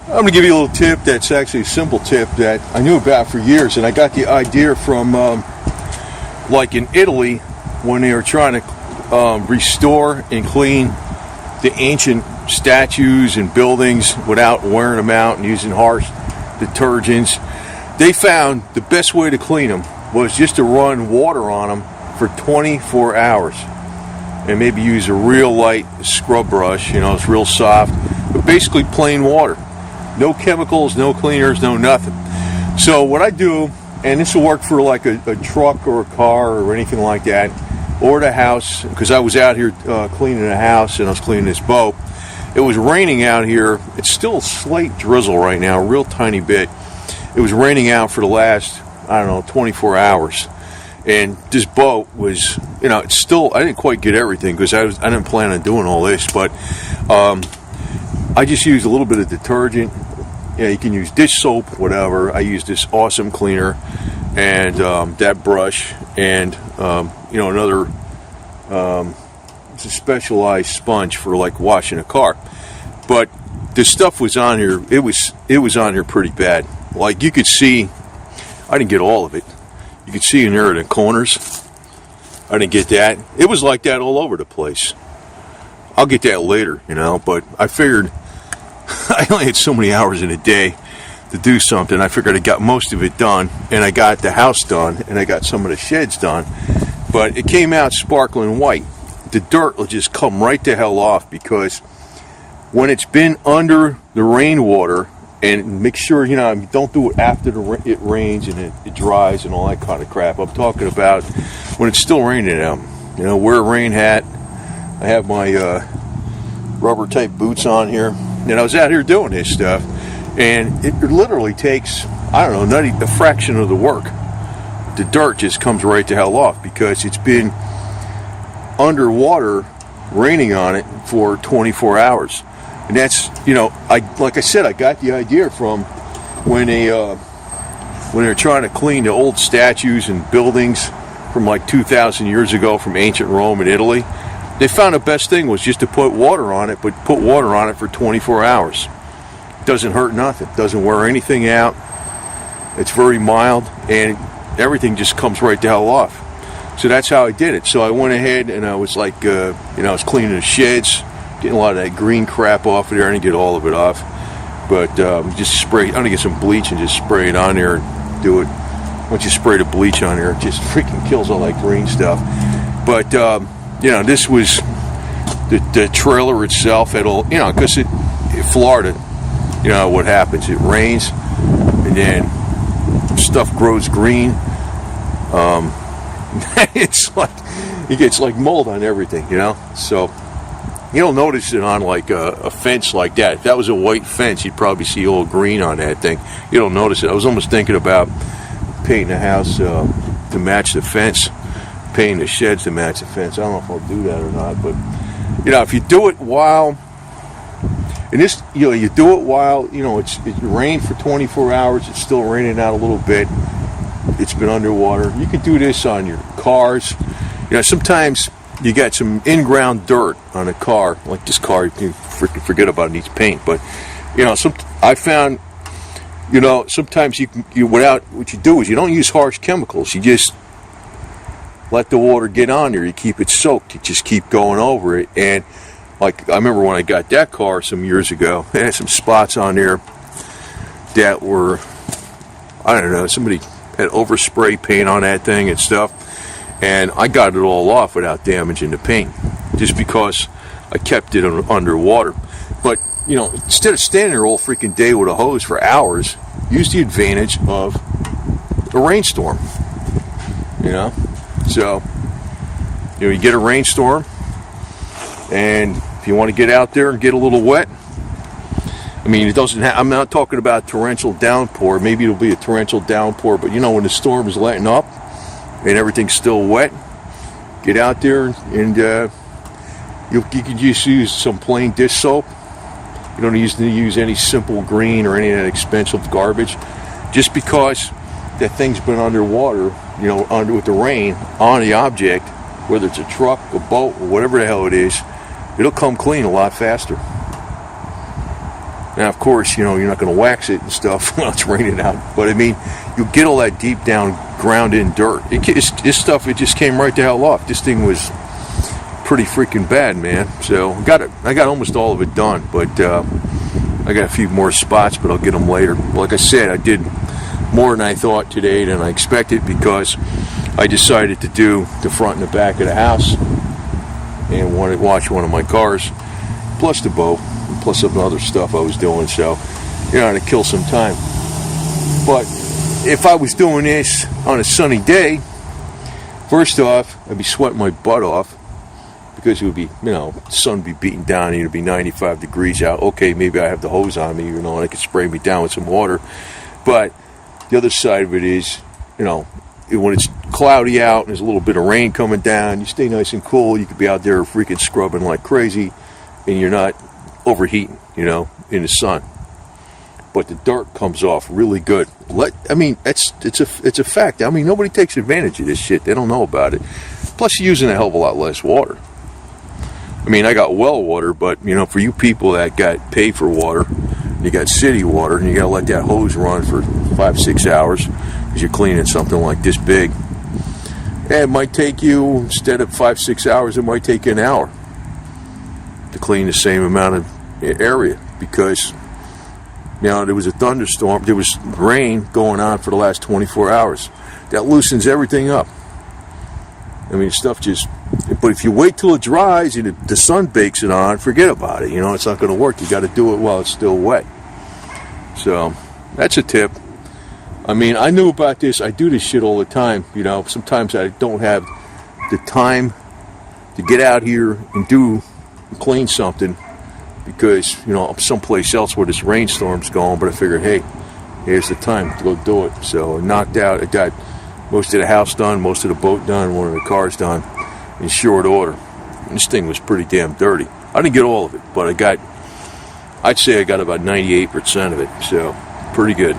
I'm going to give you a little tip that's actually a simple tip that I knew about for years, and I got the idea from, like in Italy, when they were trying to restore and clean the ancient statues and buildings without wearing them out and using harsh detergents. They found the best way to clean them was just to run water on them for 24 hours and maybe use a real light scrub brush, it's real soft, but basically plain water. No chemicals, no cleaners, no nothing. So what I do, and this will work for like a truck or a car or anything like that, or the house, because I was out here cleaning a house and I was cleaning this boat. It was raining out here. It's still a slight drizzle right now, a real tiny bit. It was raining out for the last, 24 hours. And this boat was, it's still, I didn't quite get everything because I didn't plan on doing all this, but I just used a little bit of detergent. You can use dish soap, whatever. I used this awesome cleaner and that brush and, another, it's a specialized sponge for like washing a car. But the stuff was on here, it was on here pretty bad. Like you could see, I didn't get all of it. You could see in there in the corners. I didn't get that. It was like that all over the place. I'll get that later, but I figured I only had so many hours in a day to do something. I figured I got most of it done, and I got the house done, and I got some of the sheds done. But it came out sparkling white. The dirt will just come right the hell off because when it's been under the rainwater, and make sure, don't do it after it rains and it dries and all that kind of crap. I'm talking about when it's still raining out. Wear a rain hat. I have my rubber type boots on here. And I was out here doing this stuff. And it literally takes, not a fraction of the work. The dirt just comes right the hell off because it's been underwater raining on it for 24 hours. And that's, like I said, I got the idea from when they're trying to clean the old statues and buildings from like 2,000 years ago from ancient Rome and Italy. They found the best thing was just to put water on it, but put water on it for 24 hours. Doesn't hurt nothing. Doesn't wear anything out. It's very mild, and everything just comes right the hell off. So that's how I did it. So I went ahead and I was like, I was cleaning the sheds, getting a lot of that green crap off of there. I didn't get all of it off, but just spray. I'm gonna get some bleach and just spray it on there and do it. Once you spray the bleach on there, it just freaking kills all that green stuff. But this was the trailer itself. Because in Florida, what happens? It rains, and then stuff grows green. It's like it gets like mold on everything, So you don't notice it on like a fence like that. If that was a white fence, you'd probably see all green on that thing. You don't notice it. I was almost thinking about painting the house to match the fence, painting the sheds to match the fence. I don't know if I'll do that or not, but if you do it while, and this, you do it while it rained for 24 hours. It's still raining out a little bit. It's been underwater. You can do this on your cars. Sometimes you got some in-ground dirt on a car, like this car. You can freaking forget about it, needs paint. But I found, sometimes what you do is you don't use harsh chemicals. You just let the water get on there. You keep it soaked. You just keep going over it. And like I remember when I got that car some years ago, it had some spots on there that were, somebody had overspray paint on that thing and stuff, and I got it all off without damaging the paint, just because I kept it underwater. But instead of standing there all freaking day with a hose for hours, use the advantage of a rainstorm. So you get a rainstorm, and if you want to get out there and get a little wet, it doesn't I'm not talking about torrential downpour. Maybe it'll be a torrential downpour, but when the storm is letting up and everything's still wet, get out there and you can just use some plain dish soap. You don't need to use any Simple Green or any of that expensive garbage. Just because that thing's been underwater, under with the rain on the object, whether it's a truck, a boat, or whatever the hell it is, it'll come clean a lot faster. Now, of course, you're not going to wax it and stuff while it's raining out. But I mean, you get all that deep down, ground-in dirt. This stuff, it just came right the hell off. This thing was pretty freaking bad, man. So I got almost all of it done, but I got a few more spots, but I'll get them later. Like I said, I did more than I thought today than I expected, because I decided to do the front and the back of the house and wanted to watch one of my cars, plus the boat, plus some other stuff I was doing. So, to kill some time. But if I was doing this on a sunny day, first off, I'd be sweating my butt off, because it would be, the sun would be beating down, and it would be 95 degrees out. Okay, maybe I have the hose on me, and I could spray me down with some water. But the other side of it is, when it's cloudy out and there's a little bit of rain coming down, you stay nice and cool. You could be out there freaking scrubbing like crazy, and you're not overheating, in the sun. But the dirt comes off really good. It's a fact. Nobody takes advantage of this shit. They don't know about it. Plus, you're using a hell of a lot less water. I got well water, but, for you people that got paid for water, you got city water, and you got to let that hose run for 5-6 hours because you're cleaning something like this big. And it might take you, instead of 5-6 hours, it might take you an hour to clean the same amount of area, because there was a thunderstorm, there was rain going on for the last 24 hours. That loosens everything up. Stuff just, but if you wait till it dries and the sun bakes it on, forget about it. It's not going to work. You got to do it while it's still wet. So that's a tip. I knew about this. I do this shit all the time. Sometimes I don't have the time to get out here and clean something, because, I'm someplace else where this rainstorm's going, but I figured, hey, here's the time to go do it. So I knocked out, I got most of the house done, most of the boat done, one of the cars done in short order. And this thing was pretty damn dirty. I didn't get all of it, but I'd say I got about 98% of it, so pretty good.